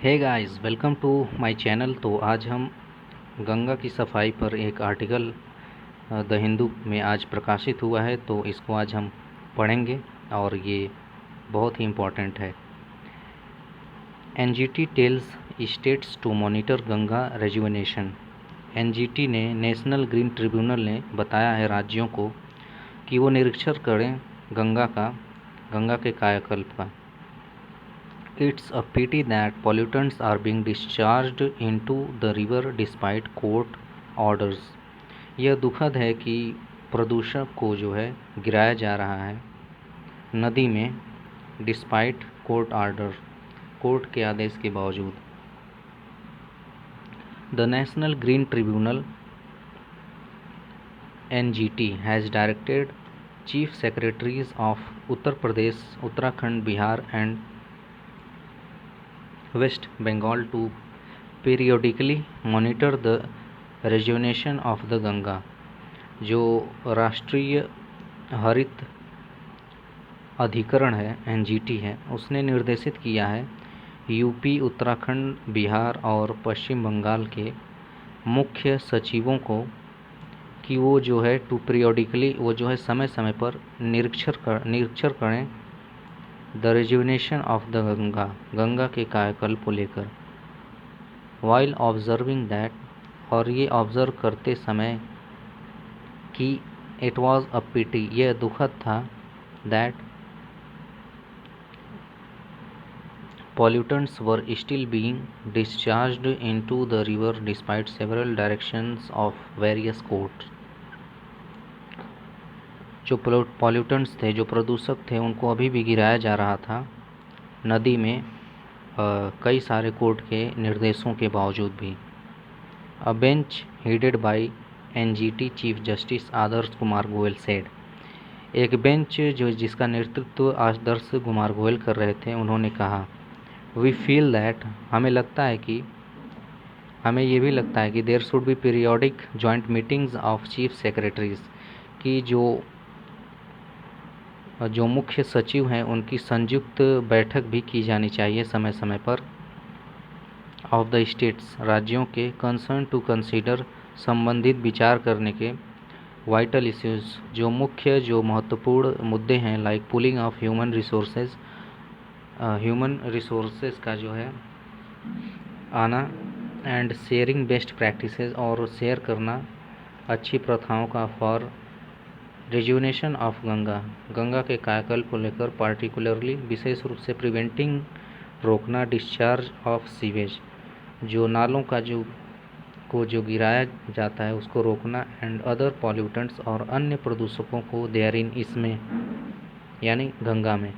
Hey guys, welcome to my channel. तो आज हम गंगा की सफाई पर एक आर्टिकल द हिंदू में आज प्रकाशित हुआ है, तो इसको आज हम पढ़ेंगे और ये बहुत ही इम्पोर्टेंट है। NGT tells states to monitor Ganga rejuvenation. NGT ने नेशनल ग्रीन ट्रिब्यूनल ने बताया है राज्यों को कि वो निरीक्षण करें गंगा के कायाकल्प का। It's a pity that pollutants are being discharged into the river despite court orders। यह दुखद है कि प्रदूषक को जो है गिराया जा रहा है नदी में डिस्पाइट कोर्ट आर्डर, कोर्ट के आदेश के बावजूद। The national Green tribunal NGT has directed chief secretaries of Uttar Pradesh, Uttarakhand, Bihar and West Bengal to periodically monitor the rejuvenation of the Ganga. जो राष्ट्रीय हरित अधिकरण है NGT है, उसने निर्देशित किया है यूपी, उत्तराखंड, बिहार और पश्चिम बंगाल के मुख्य सचिवों को कि वो जो है पीरियोडिकली वो जो है समय समय पर निरीक्षण करें the rejuvenation of the Ganga के कायाकल्प को लेकर। वाइल ऑब्जर्विंग दैट, और ये ऑब्ज़र्व करते समय कि इट वॉज अ पिटी, यह दुखद था, that pollutants were still being discharged into the river despite several directions of various courts। जो पॉल्यूटेंट्स थे, जो प्रदूषक थे, उनको अभी भी गिराया जा रहा था नदी में कई सारे कोर्ट के निर्देशों के बावजूद भी। अ bench headed by NGT chief justice Adarsh Kumar Goyal said. एक बेंच जिसका नेतृत्व आदर्श कुमार गोयल कर रहे थे, उन्होंने कहा वी फील दैट, हमें ये भी लगता है कि there should be periodic joint meetings of chief secretaries, कि जो मुख्य सचिव हैं उनकी संयुक्त बैठक भी की जानी चाहिए समय समय पर ऑफ द स्टेट्स, राज्यों के, कंसर्न टू कंसीडर, संबंधित विचार करने के, वाइटल इश्यूज, जो महत्वपूर्ण मुद्दे हैं, like pooling of human resources का जो है आना, एंड शेयरिंग बेस्ट प्रैक्टिसेस, और शेयर करना अच्छी प्रथाओं का, फॉर रेजुवेनेशन ऑफ गंगा के कायाकल्प को लेकर, पार्टिकुलरली विशेष रूप से प्रिवेंटिंग रोकना, डिस्चार्ज ऑफ सीवेज, जो नालों का जो गिराया जाता है उसको रोकना, एंड अदर पॉल्यूटेंट्स, और अन्य प्रदूषकों को, देयरिन, इसमें यानी गंगा में,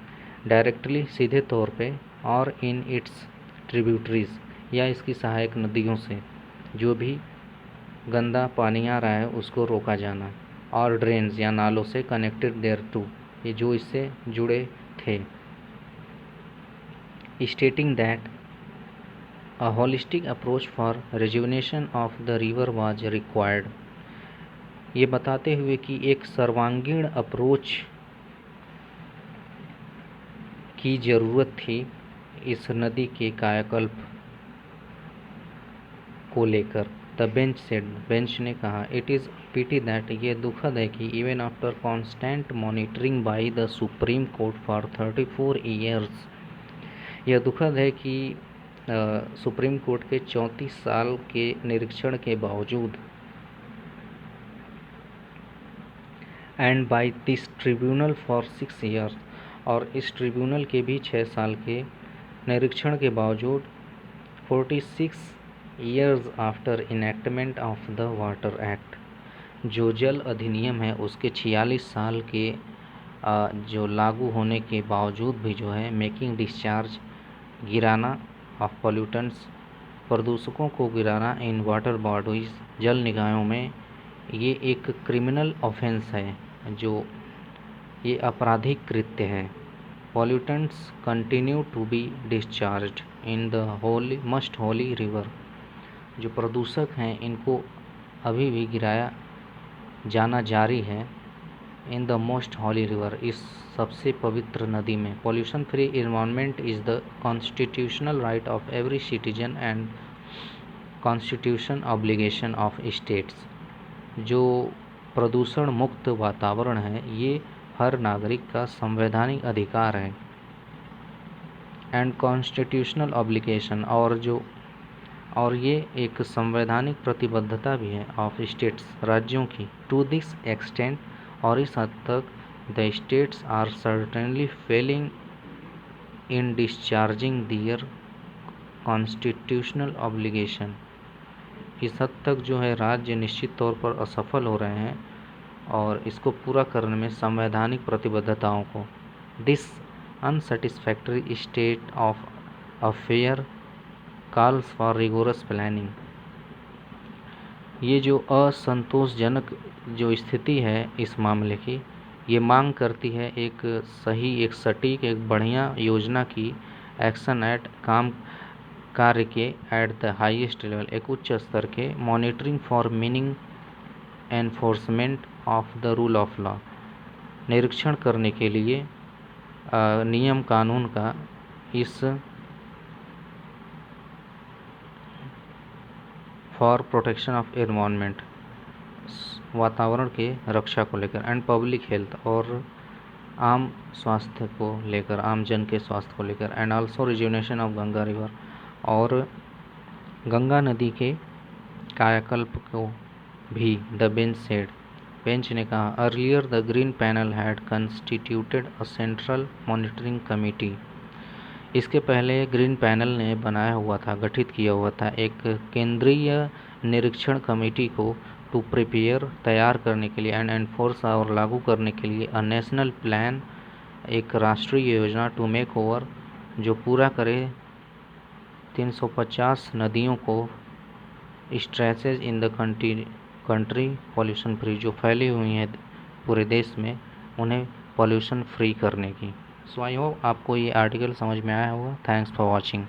डायरेक्टली सीधे तौर पे, और इन इट्स ट्रिब्यूटरीज, या इसकी सहायक नदियों से जो भी गंदा पानी आ रहा है उसको रोका जाना, और ड्रेन्स या नालों से कनेक्टेड देयर टू, ये जो इससे जुड़े थे। Stating that a holistic approach for rejuvenation of the river was required, ये बताते हुए कि एक सर्वांगीण अप्रोच की ज़रूरत थी इस नदी के कायाकल्प को लेकर। द बेंच सेड, बेंच ने कहा, इट इज़ पिटी दैट, ये दुखद है कि even after constant monitoring by the supreme court for 34 years, यह दुखद है कि सुप्रीम कोर्ट के 34 साल के निरीक्षण के बावजूद, and by this tribunal for 6 years, और इस ट्रिब्यूनल के भी 6 साल के निरीक्षण के बावजूद, 46 years after enactment of the water act, जो जल अधिनियम है उसके 46 साल के जो लागू होने के बावजूद भी जो है, मेकिंग डिस्चार्ज, गिराना, ऑफ पॉल्यूटेंट्स, प्रदूषकों को गिराना, इन वाटर बॉडीज, जल निकायों में, ये एक क्रिमिनल ऑफेंस है, जो ये आपराधिक कृत्य है। Pollutants continue to be discharged in the must holy river, जो प्रदूषक हैं इनको अभी भी गिराया जाना जारी है in the most holy river, इस सबसे पवित्र नदी में। Pollution free environment is the constitutional right of every citizen and constitution obligation of states. जो प्रदूषण मुक्त वातावरण है ये हर नागरिक का संवैधानिक अधिकार है। एंड कॉन्स्टिट्यूशनल ऑब्लिगेशन, और ये एक संवैधानिक प्रतिबद्धता भी है ऑफ स्टेट्स, राज्यों की। टू दिस एक्सटेंट, और इस हद तक, the states are certainly failing in discharging their constitutional obligation. इस हद तक जो है राज्य निश्चित तौर पर असफल हो रहे हैं और इसको पूरा करने में संवैधानिक प्रतिबद्धताओं को। This unsatisfactory state of affair calls for rigorous planning. ये जो असंतोषजनक जो स्थिति है इस मामले की, ये मांग करती है एक सही, एक सटीक, एक बढ़िया योजना की, एक्शन एट कार्य के एट द हाईएस्ट लेवल, एक उच्च स्तर के, monitoring for meaning enforcement of the rule of law, निरीक्षण करने के लिए नियम कानून का इस फॉर प्रोटेक्शन ऑफ एनवायरनमेंट, वातावरण के रक्षा को लेकर, एंड पब्लिक हेल्थ, और आम स्वास्थ्य को लेकर, आम जन के स्वास्थ्य को लेकर, and also rejuvenation of Ganga river, और गंगा नदी के कायाकल्प को भी। द बेंच सेड, बेंच ने कहा, earlier the green panel had constituted a central monitoring committee. इसके पहले ग्रीन पैनल ने बनाया हुआ था, गठित किया हुआ था एक केंद्रीय निरीक्षण कमेटी को, टू प्रिपेयर, तैयार करने के लिए, एंड एनफोर्स, और लागू करने के लिए, अ नेशनल प्लान, एक राष्ट्रीय योजना, टू मेक ओवर, जो पूरा करे 350 नदियों को, stretches in the country pollution free, जो फैली हुई हैं पूरे देश में, उन्हें पॉल्यूशन फ्री करने की। सो आई होप आपको ये आर्टिकल समझ में आया होगा। Thanks for watching.